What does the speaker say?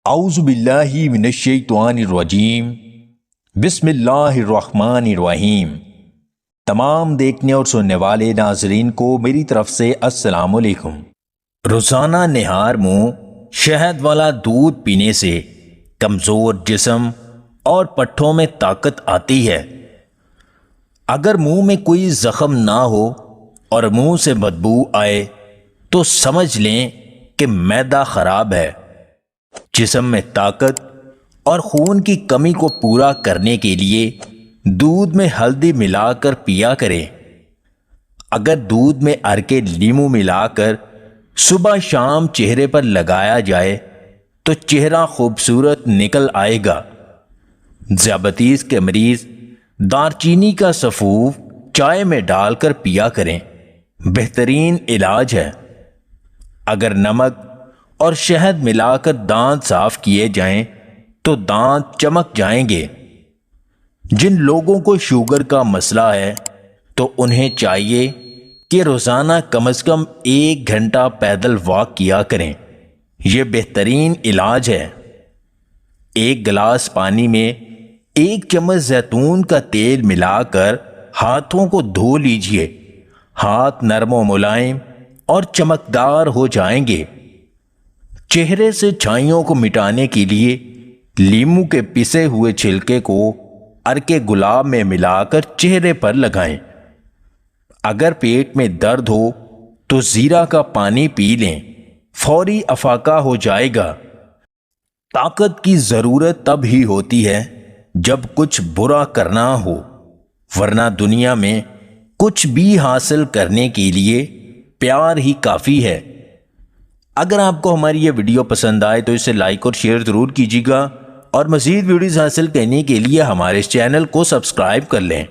اعوذ باللہ من الشیطان الرجیم بسم اللہ الرحمن الرحیم۔ تمام دیکھنے اور سننے والے ناظرین کو میری طرف سے السلام علیکم۔ روزانہ نہار منہ شہد والا دودھ پینے سے کمزور جسم اور پٹھوں میں طاقت آتی ہے۔ اگر منہ میں کوئی زخم نہ ہو اور منہ سے بدبو آئے تو سمجھ لیں کہ معدہ خراب ہے۔ جسم میں طاقت اور خون کی کمی کو پورا کرنے کے لیے دودھ میں ہلدی ملا کر پیا کریں۔ اگر دودھ میں عرق لیمو ملا کر صبح شام چہرے پر لگایا جائے تو چہرہ خوبصورت نکل آئے گا۔ ذیابیطس کے مریض دارچینی کا سفوف چائے میں ڈال کر پیا کریں، بہترین علاج ہے۔ اگر نمک اور شہد ملا کر دانت صاف کیے جائیں تو دانت چمک جائیں گے۔ جن لوگوں کو شوگر کا مسئلہ ہے تو انہیں چاہیے کہ روزانہ کم از کم 1 گھنٹہ پیدل واک کیا کریں، یہ بہترین علاج ہے۔ 1 گلاس پانی میں 1 چمچ زیتون کا تیل ملا کر ہاتھوں کو دھو لیجئے، ہاتھ نرم و ملائم اور چمکدار ہو جائیں گے۔ چہرے سے چھائیوں کو مٹانے کے لیے لیمو کے پسے ہوئے چھلکے کو عرق گلاب میں ملا کر چہرے پر لگائیں۔ اگر پیٹ میں درد ہو تو زیرہ کا پانی پی لیں، فوری افاقہ ہو جائے گا۔ طاقت کی ضرورت تب ہی ہوتی ہے جب کچھ برا کرنا ہو، ورنہ دنیا میں کچھ بھی حاصل کرنے کے لیے پیار ہی کافی ہے۔ اگر آپ کو ہماری یہ ویڈیو پسند آئے تو اسے لائک اور شیئر ضرور کیجیے گا، اور مزید ویڈیوز حاصل کرنے کے لیے ہمارے اس چینل کو سبسکرائب کر لیں۔